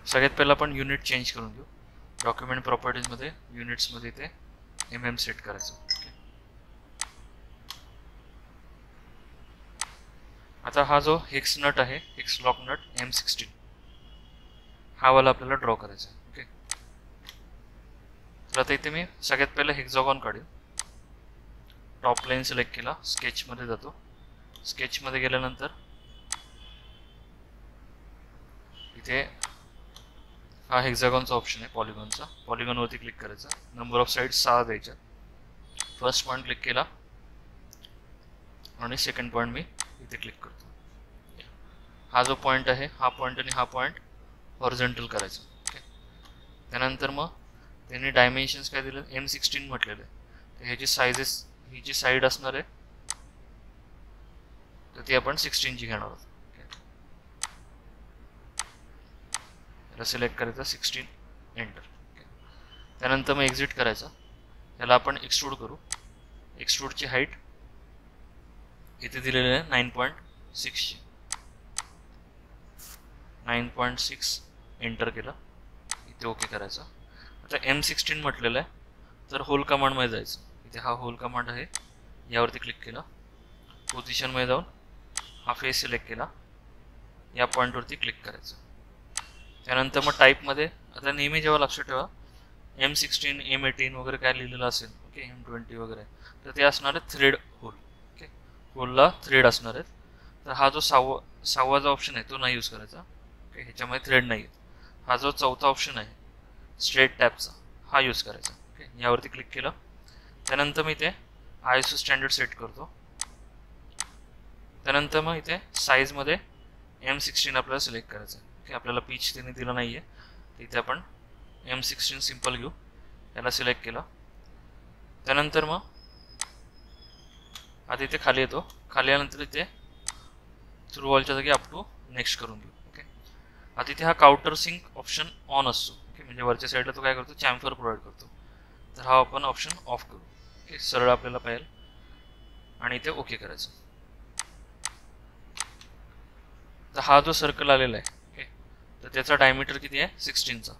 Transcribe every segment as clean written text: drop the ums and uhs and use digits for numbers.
सगळ्यात पहिला आपण युनिट चेंज करून घेऊ. डॉक्युमेंट प्रॉपर्टीजमध्ये युनिट्समध्ये ते mm सेट करायचं. ओके. आता हा जो हेक्स नट आहे, हेक्स लॉक नट M16, हा वाला आपल्याला ड्रॉ करायचा आहे. ओके. तर आता इथे मी सगळ्यात पहिला हेक्झॉगॉन काढेल. टॉप प्लेन सिलेक्ट केला, स्केचमध्ये जातो. स्केचमध्ये गेल्यानंतर इथे हा हेक्झागॉनचा ऑप्शन आहे, पॉलिगॉनचा. पॉलिगॉनवरती क्लिक करायचा. नंबर ऑफ साइड्स 6 द्यायच्या. फर्स्ट पॉईंट क्लिक केला आणि सेकंड पॉईंट मी इथे क्लिक करतो. हा जो पॉईंट आहे, हा पॉईंट आणि हा पॉईंट हॉरिझॉन्टल करायचा. ओके. त्यानंतर मग त्यांनी डायमेन्शन्स काय दिले, M16 म्हटलेलं आहे. तर ह्याची साइजेस, ही जी साईड असणार आहे तर ती आपण 16 ची घेणार आहोत. याला सिलेक्ट करायचं, 16, एंटर. त्यानंतर मग एक्झिट करायचा. याला आपण एक्सट्रूड करू. एक्सट्रूडची हाईट इथे दिलेली आहे 9.6 ची. 9.6 एंटर केलं. इथे ओके करायचं. आता M16 म्हटलेलं आहे, तर होल कमांडमध्ये जायचं. इथे हा होल कमांड आहे, यावरती क्लिक केलं. पोझिशनमध्ये जाऊन हा फेस सिलेक्ट केला, या पॉईंटवरती क्लिक करायचं. त्यानंतर मग टाईपमध्ये आता नेहमी जेव्हा लक्षात ठेवा, M16, M18 वगैरे काय लिहिलेलं असेल, ओके, M20 वगैरे, तर ते असणार आहे थ्रेड होल. ओके. होलला थ्रेड असणार आहेत. तर हा जो सहावा जो ऑप्शन आहे तो नाही यूज करायचा. ओके. ह्याच्यामध्ये थ्रेड नाही आहेत. हा जो चौथा ऑप्शन आहे स्ट्रेट टॅपचा, हा यूज करायचा. ओके. यावरती क्लिक केलं. त्यानंतर मी इथे ISO स्टँडर्ड सेट करतो. त्यानंतर मग इथे साईजमध्ये M16 आपल्याला सिलेक्ट करायचं. ओके. आपल्याला पीच त्यांनी दिलं नाही आहे, इथे आपण M16 सिंपल घेऊ. याला सिलेक्ट केलं. त्यानंतर मग आता इथे खाली येतो. खाली आल्यानंतर इथे थ्रू ऑलच्या जागी अप टू नेक्स्ट करून घेऊ. ओके. आता इथे हा काउंटर सिंक ऑप्शन ऑन असतो. ओके. म्हणजे वरच्या साईडला तो काय करतो, चॅम्फर प्रोव्हाइड करतो. तर हा आपण ऑप्शन ऑफ करू. ओके. सरळ आपल्याला पाहिजे आणि इथे ओके करायचं. तर हा जो सर्कल आलेला आहे, ओके, तर त्याचा डायमीटर किती आहे, 16 चा.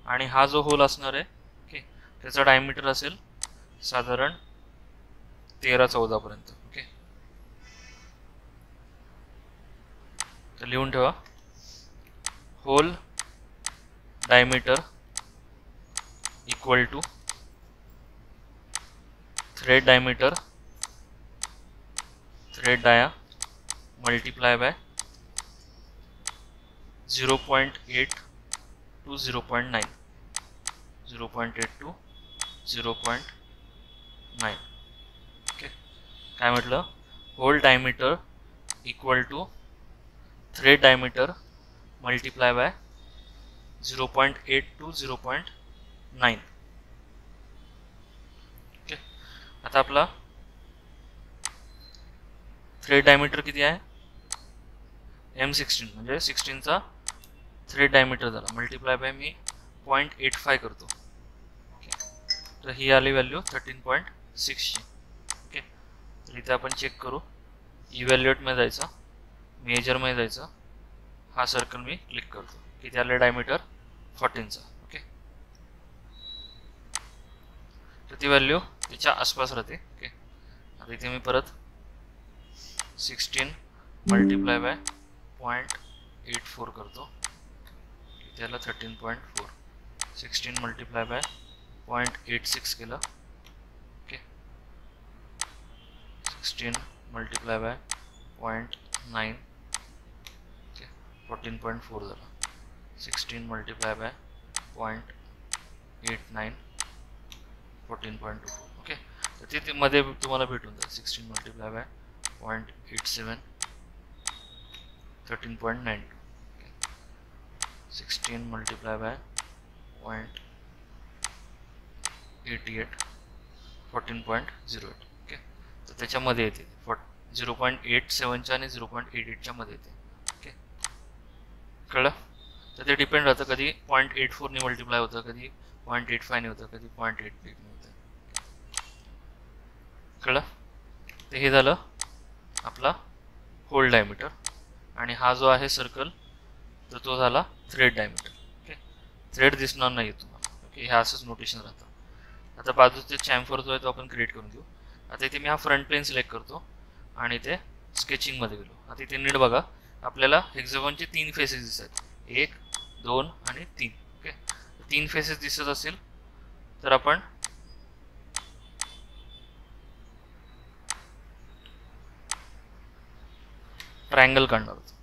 आणि हा जो होल असणार आहे, ओके, त्याचा डायमीटर असेल साधारण 13-14 पर्यंत. ओके. तर लिहून ठेवा, hole diameter equal to thread diameter, thread dia multiply by 0.8 to 0.9, 0.8 to 0.9. Okay. काय म्हटलं, hole diameter equal to thread diameter multiply by 0.8 to 0.9. Okay. आता आपला थ्रेड डायमीटर किती आहे, M16 म्हणजे 16 चा थ्रेड डायमीटर झाला, मल्टीप्लाय बाय मी 0.85 करतो. ओके. तर ही आली व्हॅल्यू 13.6 ची. ओके. तर इथे आपण चेक करू. इव्हॅल्युएटमध्ये जायचं, मेजरमध्ये जायचं, हा सर्कल मी क्लिक करतो. किती आले डायमीटर, 14 चा. ओके. तर ती व्हॅल्यू त्याच्या आसपास राहते. ओके. आता इथे मी परत 16 मल्टीप्लाय बाय 0.84 करतो. त्याला 13.4. 16 मल्टीप्लाय बाय 0.86 केलं. ओके. 16 मल्टीप्लाय बाय 0.9, ओके, 14.4 झाला. 16 मल्टीप्लाय बाय 0.89, 14.24. ओके. तर ते मध्ये तुम्हाला भेटून जाईल. 16 multiply by 0.87, 13.9. 16 multiply by 0.88, 14.08. Okay. तर त्याच्यामध्ये येते 0.87 आणि 0.88 मध्ये येते. ओके. कळलं. तर ते डिपेंड राहतं, कधी 0.84 ने मल्टिप्लाय होतं, कधी 0.85 ने होतं, कधी 0.88 ने होतं. कळलं. तर हे झालं आपला होल डायमीटर. आणि हा जो आहे सर्कल, तर तो झाला थ्रेड डायमीटर. थ्रेड दिसणार नाही तुम्हाला. ओके, हे असंच नोटेशन राहतं. आता बाजूचे चॅम्फर जो आहे तो आपण क्रिएट करून घेऊ. आता इथे मी हा फ्रंट प्लेन सिलेक्ट करतो आणि ते स्केचिंगमध्ये गेलो. आता इथे नीट बघा, आपल्याला हेक्झागॉनचे 3 फेसेस दिसत, 1 2 आणि 3. ओके, 3 फेसेस दिसत असेल तर आपण ट्रायंगल काढणार आहोत.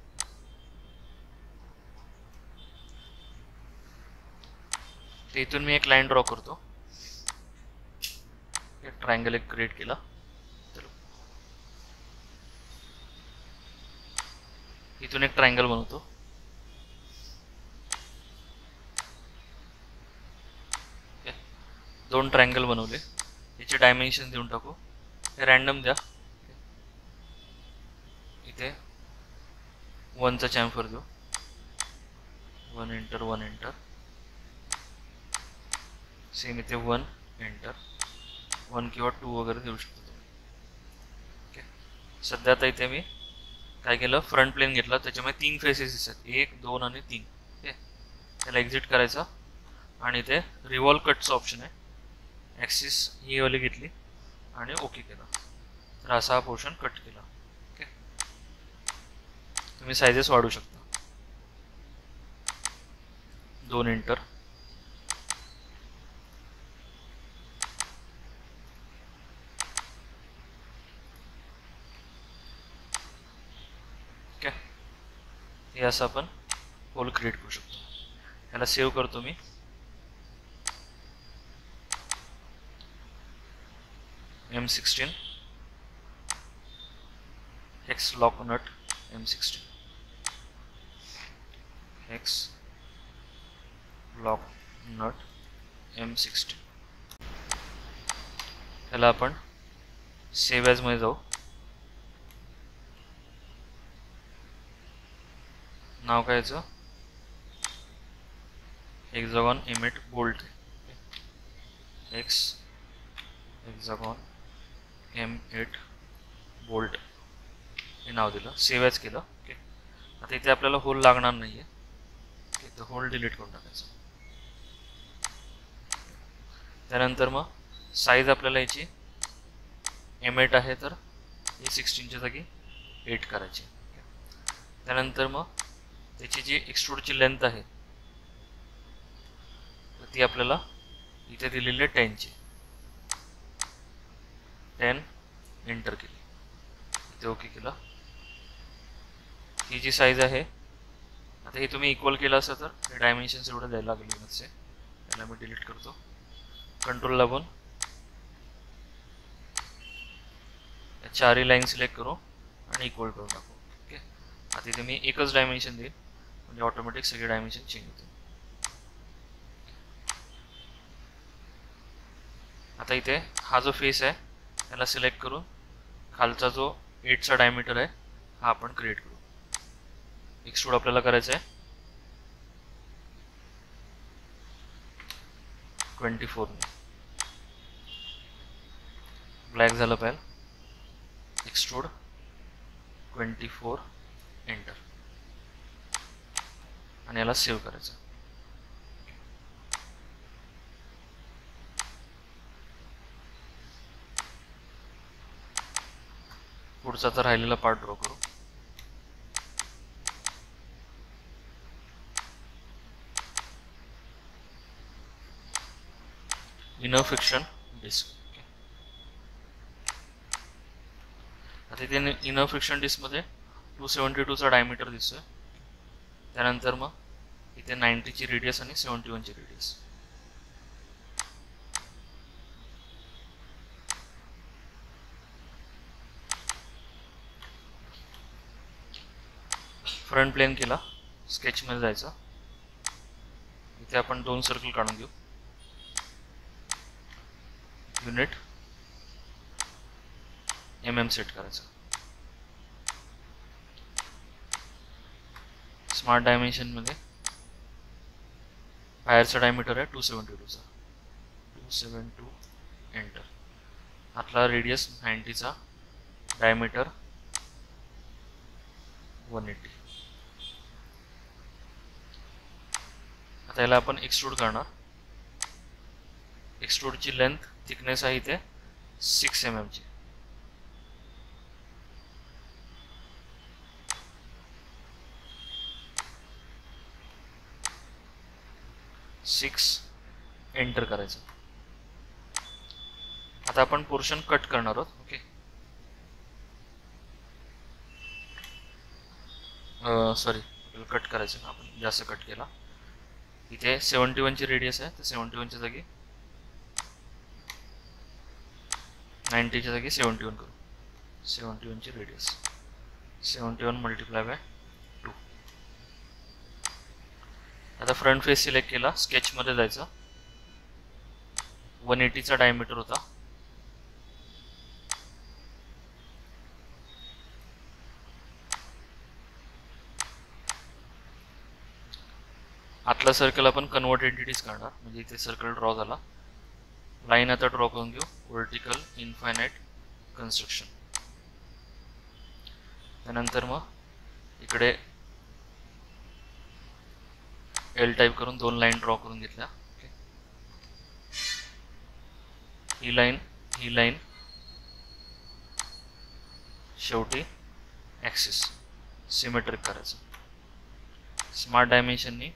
तर इथून मी एक लाईन ड्रॉ करतो. ट्रायंगल एक क्रिएट केला. इथून एक ट्रायंगल बनवतो. दोन ट्रायंगल बनवले. याचे डायमेन्शन देऊन टाकू. हे रॅन्डम द्या. इथे 1चा चॅम्फर देऊ. 1 एंटर 1 एंटर. सेम इथे 1 एंटर 1 किंवा 2 वगैरे देऊ शकतो तुम्ही. ओके, सध्या आता इथे मी काय केलं, फ्रंट प्लेन घेतला, त्याच्यामध्ये 3 फेसेस दिसतात, 1 2 आणि 3. ओके, त्याला एक्झिट करायचा आणि इथे रिव्हॉल्व कटचं ऑप्शन आहे. ॲक्सिस ही वाली घेतली आणि ओके केला. तर असा हा पोर्शन कट केला. ओके, तुम्ही सायझेस वाढवू शकता. 2 एंटर. ओके, हे असं आपण होल क्रिएट करू शकतो. याला सेव्ह करतो मी. M16 hex lock nut M16 hex lock nut M16. त्याला आपण सेव्ह ॲज मध्ये जाऊ. नाव काय याचं, hexagon M8 bolt. X hexagon M8 bolt हे नाव दिलं. सेव्ह ॲज केलं. ओके, आता इथे आपल्याला होल लागणार नाही आहे. ओके, तर होल डिलीट करून टाकायचं. त्यानंतर मग साईज आपल्याला याची M8 आहे तर A16च्या जागी 8 करायची. त्यानंतर मग त्याची जी एक्सट्रूडची लेंथ आहे तर ती आपल्याला इथे दिलेली आहे 10ची. 10 एंटर केली. इथे ओके केलं. ही जी साईज आहे, आता हे तुम्ही इक्वल केलं असं तर डायमेन्शन्स एवढं द्यायला लागले नसते. त्याला मी डिलीट करतो. कंट्रोल लागून चारही लाईन सिलेक्ट करू आणि इक्वल करून टाकू. ओके, आता इथे मी एकच डायमेन्शन देईन म्हणजे ऑटोमॅटिक सगळे डायमेन्शन चेंज होतील. आता इथे हा जो फेस आहे त्याला सिलेक्ट करून खालचा जो 8चा डायमीटर आहे हा आपण क्रिएट करू. एक्सट्रूड आपल्याला करायचं आहे 24 ने. ब्लॅक झालं पाहिजे. एक्सट्रूड 24 एंटर आणि याला सेव्ह करायचं. पुढचा तर राहिलेला पार्ट ड्रॉ करू. Inner friction disc. आता इथे इनर फ्रिक्शन डिस्कमध्ये 272चा डायमीटर दिसतोय. त्यानंतर मग इथे 90ची रेडियस आणि 71ची रेडियस. फ्रंट प्लेन केला. स्केचमध्ये जायचं. इथे आपण 2 सर्कल काढून घेऊ. युनिट mm सेट करायचं. स्मार्ट डायमेन्शन मध्ये बाहेरचा डायमीटर आहे 272चा. 272 एंटर. आतला रेडियस 90चा, डायमीटर 180. आता याला आपण एक्सट्रूड करणार. एक्सट्रूडची लेंथ थिकनेस आहे इथे 6 mm ची. एंटर करायचं. आता आपण पोर्शन कट करणार आहोत. ओके, सॉरी, कट करायचं ना, आपण जास्त कट केला. इथे 71 ची रेडियस आहे, तर 71 च्या जागी 90 च्या जागी 71 करू. 71 ची रेडियस 71 मल्टिप्लाय बाय 2. आता फ्रंट फेस सिलेक्ट केला, स्केच मध्ये जायचं. 180 चा डायमीटर होता. आतला सर्कल आपण कन्वर्ट एंटिटीज काढणार. म्हणजे इथे सर्कल ड्रॉ झाला. लाईन आता ड्रॉ करून घेऊ. Vertical infinite construction. त्यानंतर मग इकडे एल टाईप करून 2 लाईन ड्रॉ करून घेतल्या. ओके, ही लाईन शेवटी ॲक्सिस सिमेट्रिक करायचं. स्मार्ट डायमेन्शननी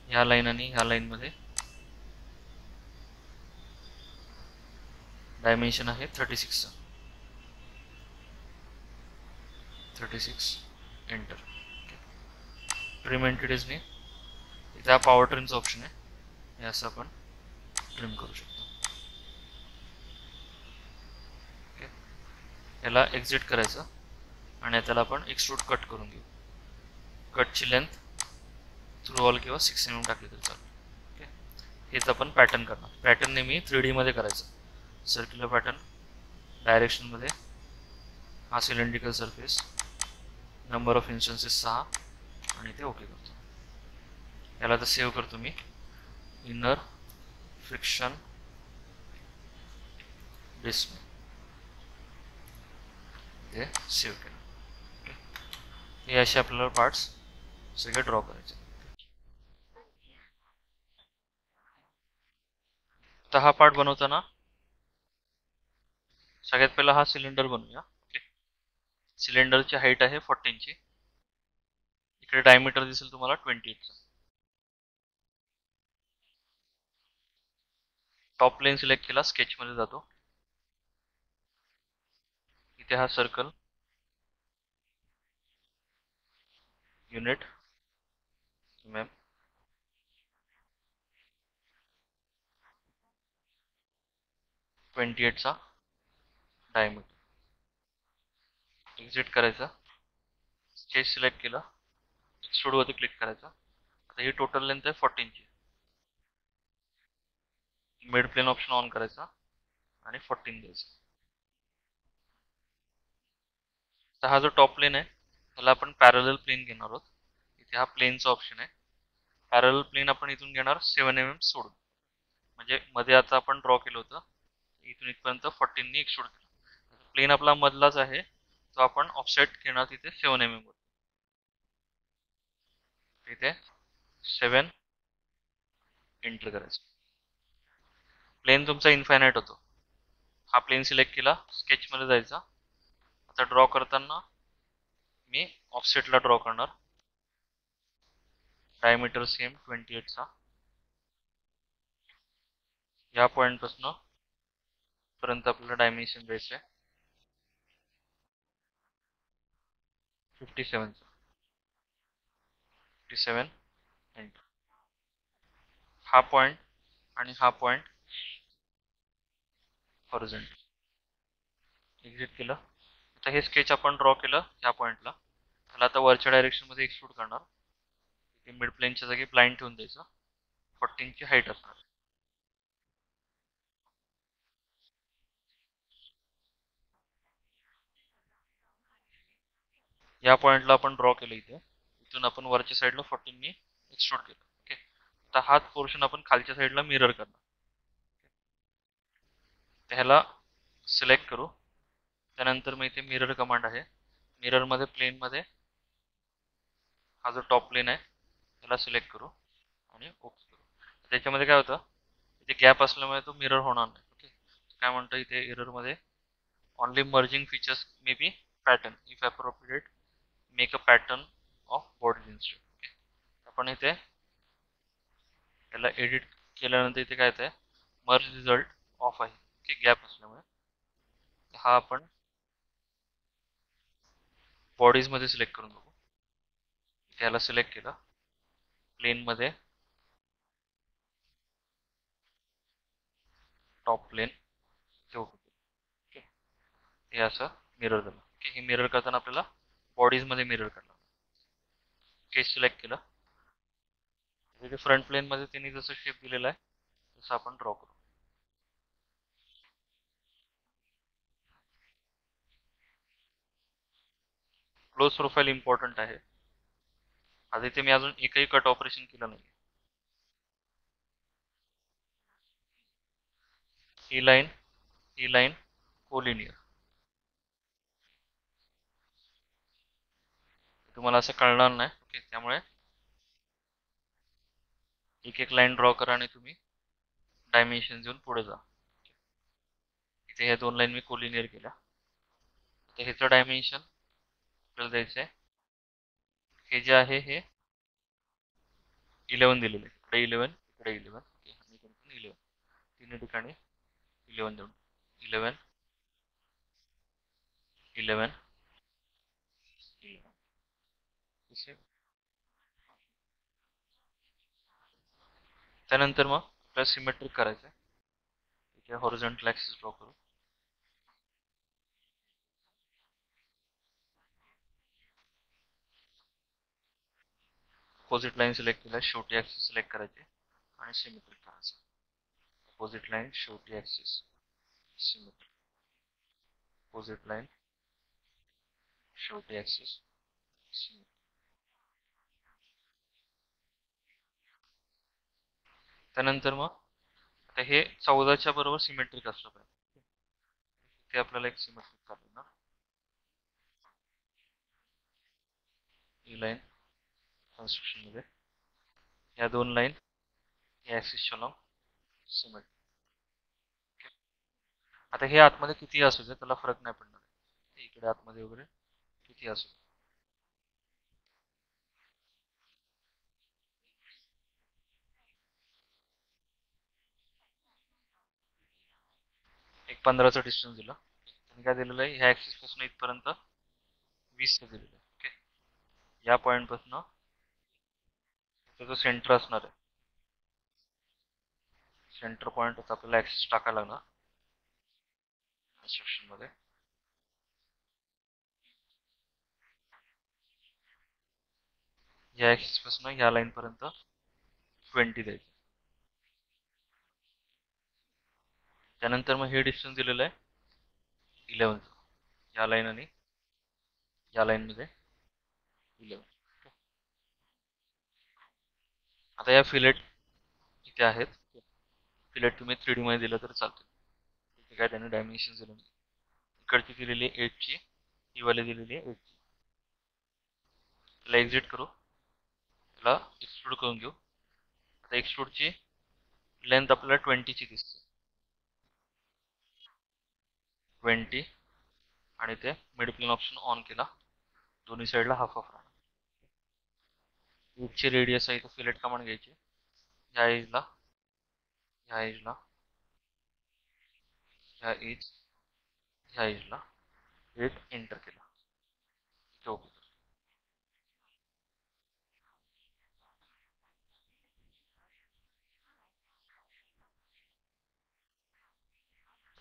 ह्या लाईन आणि ह्या लाईन मध्ये डायमेन्शन आहे 36 चा. 36 एंटर. ट्रिम एंटिटीजने इथे हा पॉवर ट्रिमचा ऑप्शन आहे, हे असं आपण ट्रिम करू शकतो. ओके, याला एक्झिट करायचं आणि त्याला आपण एक्सट्रूड कट करून घेऊ. कटची लेंथ थ्रू ऑल किंवा 6 mm टाकली तरी चालेल. ओके, हेच आपण पॅटर्न करणार. पॅटर्न नेहमी 3D मध्ये करायचं. सर्क्युलर पॅटर्न डायरेक्शन मध्ये, हा cylindrical surface, number of instances 6 आणि ते ओके करतो. याला तर सेव्ह करतो मी. इनर फ्रिक्शन डिस्क ते सेव्ह केलं. हे असे आपल्याला पार्ट्स सगळे ड्रॉ करायचे. तर हा पार्ट बनवताना सगळ्यात पहिला हा सिलेंडर बनवूया. ओके, सिलेंडरची हाईट आहे 14 ची. इकडे डायमीटर दिसेल तुम्हाला 28 चा. टॉप प्लेन सिलेक्ट केला, स्केच मध्ये जातो. इथे हा सर्कल, युनिट mm, 28 चा डायमीटर. एक्झिट करायचा, स्केच सिलेक्ट केला, एक्सट्रूड वरती क्लिक करायचा. आता ही टोटल लेंथ आहे 14 ची. मिड प्लेन ऑप्शन ऑन करायचा आणि 14 द्यायचा. तर हा जो टॉप प्लेन आहे त्याला आपण पॅरलल प्लेन घेणार आहोत. इथे हा प्लेनचा ऑप्शन आहे. पॅरलल प्लेन आपण इथून घेणार 7 mm सोडून. म्हणजे मध्ये आता आपण ड्रॉ केलं होतं, इथून इथपर्यंत 14 नी एक्सट्रूड केलं. प्लेन आपला मधलाच आहे, तो आपण ऑफसेट घेणार तिथे 7 mm वर. तिथे 7 एंटर करायचं. प्लेन तुमचा इनफायनाइट होतो. हा प्लेन सिलेक्ट केला, स्केच मध्ये जायचा. आता ड्रॉ करताना मी ऑफसेटला ड्रॉ करणार. डायमीटर सेम 28 चा. या पॉइंट पासून पर्यंत आपल्याला डायमेन्शन द्यायचं आहे 57 चा. 57 एंटर. हा पॉइंट आणि हा पॉइंट हॉरिझॉन्टल. एक्झिट केलं. आता हे स्केच आपण ड्रॉ केलं या पॉइंटला, त्याला आता वरच्या डायरेक्शन मध्ये एक्सट्रूड करणार. मिड प्लेनच्या जागी ब्लाइंड ठेवून द्यायचं. 14 ची हाईट असणार. या पॉइंटला आपण ड्रॉ केलं इथे. इथून आपण वरच्या साईडला 14 नी एक्सट्रूड केलं. ओके, आता हाच पोर्शन आपण खालच्या साईडला मिरर करणार. त्याला सिलेक्ट करू. त्यानंतर मग इथे मिरर कमांड आहे. मिरर मध्ये प्लेन मध्ये हा जो टॉप प्लेन आहे त्याला सिलेक्ट करू आणि ओके करू. त्याच्यामध्ये काय होतं, इथे गॅप असल्यामुळे तो मिरर होणार नाही. ओके, काय म्हणतो इथे एररमध्ये, only merging features may be pattern if appropriate make a pattern of body instead. Okay, आपण इथे याला एडिट केल्यानंतर इथे काय येतं, मर्ज रिझल्ट ऑफ आहे. ओके, गॅप असल्यामुळे हा आपण बॉडीज मध्ये सिलेक्ट करून बघू. त्याला सिलेक्ट केलं, प्लेन मध्ये टॉप प्लेन ठेवू. ओके, हे असं मिरर झालं. ओके, हे मिरर करताना आपल्याला बॉडीज मध्ये मिरर करणार. केस सिलेक्ट केलं, तिथे फ्रंट प्लेन मध्ये त्यांनी जसं शेप दिलेला आहे तसं आपण ड्रॉ करू. क्लोज प्रोफाईल इम्पॉर्टंट आहे. आता इथे मी अजून एकही कट ऑपरेशन केलं नाही. ही लाईन कोलिनियर. तुम्हाला असं कळणार नाही. ओके, त्यामुळे एक एक लाईन ड्रॉ करा आणि तुम्ही डायमेन्शन देऊन पुढे जा. इथे ह्या दोन लाईन मी कोलिनियर केल्या. तर ह्याचं डायमेन्शन आपल्याला द्यायचं आहे, हे जे आहे हे 11 दिलेलं आहे. इकडे 11, इकडे 11, आणि इकडे पण 11. तिन्ही ठिकाणी 11 देऊन 11, 11, 11. त्यानंतर मग आपल्याला सिमेट्रिक करायचं आहे. इथे हॉरिझॉन्टल ॲक्सिस ड्रॉ करू. अपोजिट लाईन सिलेक्ट केल्या, शेवटी ॲक्सिस सिलेक्ट करायचे आणि सिमेट्रिक करायचं. अपोजिट लाईन, शेवटी ॲक्सिस, सिमेट्रिक. अपोजिट लाईन, शेवटी ॲक्सिस, सिमेट्रिक. त्यानंतर मग आता हे 14च्या बरोबर सिमेट्रिक असलं पाहिजे. ते आपल्याला एक सिमेट्रिक करायला ना, ही लाईन कन्स्ट्रक्शन मध्ये या दोन लाईन या ॲक्सिसच्या लॉंग सिमेट्रिक. आता हे आतमध्ये किती असू दे त्याला फरक नाही पडणार. इकडे आतमध्ये वगैरे किती असू दे. एक 15चा डिस्टन्स दिला. आणि काय दिलेलं आहे, ह्या ऍक्सिस पासून इथपर्यंत 20 दिलेलं आहे. ओके, या पॉईंट पासून जो सेंटर असणार आहे, सेंटर पॉईंट आपल्याला ऍक्सिस टाकायला लागणार कन्स्ट्रक्शन मध्ये. या ऍक्सिस पासून या लाईन पर्यंत 20 द्यायचं. त्यानंतर मग हे डिस्टन्स दिलेलं आहे 11. या लाईन आणि या लाईन मध्ये 11. आता या फिलेट इथे आहेत. फिलेट तुम्ही 3D मध्ये दिलं तर चालतं. इथे काय त्याने डायमेन्शन दिलं नाही. इकडची दिलेली आहे 8 ची, ही वाली दिलेली आहे 8 ची. त्याला एक्झिट करू, त्याला एक्सट्रूड करून घेऊ. आता एक्सट्रूडची लेंथ आपल्याला 20 ची दिसते, 20. आणि ते मिड प्लेन ऑप्शन ऑन केला, दोन्ही साईडला हाफ हाफ राहणार. एजची रेडियस आहे, तो फिलेट कमांड घ्यायची. ह्या एजला, ह्या एजला, ह्या एज, ह्या एजला एट एंटर केला. ओके,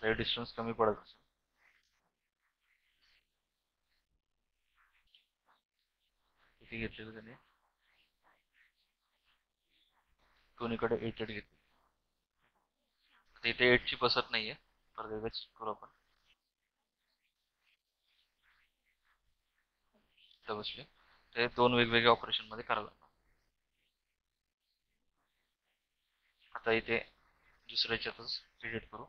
तर डिस्टन्स कमी पडत असेल. किती घेतलेलं त्याने, दोन्हीकडे 8 8 घेतली. आता इथे 8 ची बसत नाहीये, परत एकदा चेक करू आपण. इथं बसले. ते दोन वेगवेगळ्या ऑपरेशन मध्ये करावं लागणार. आता इथे दुसऱ्याच्यातच एडिट करू.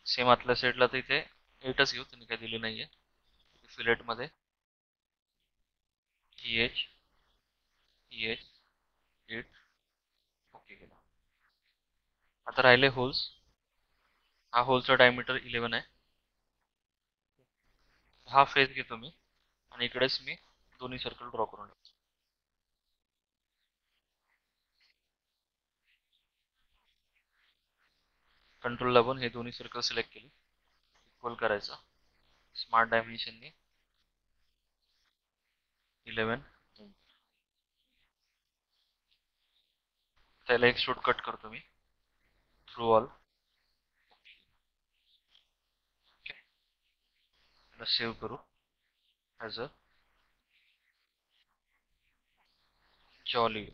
सेम आतल्या साईडला तर इथे 8च घेऊ, त्यांनी काही दिली नाहीये. फिलेट मध्ये एच एच 8 ओके केला. आता राहिले होल्स. हा होलचा डायमीटर 11 आहे. हा फेस घेतो मी आणि इकडेच मी दोन्ही सर्कल ड्रॉ करून टाकतो. कंट्रोल दाबून हे दोन्ही सर्कल सिलेक्ट केले. इक्वल करायचा. स्मार्ट डायमेन्शननी 11. त्याला एक शॉर्ट कट करतो मी. Through all. त्याला सेव्ह करू ॲज अ जॉली.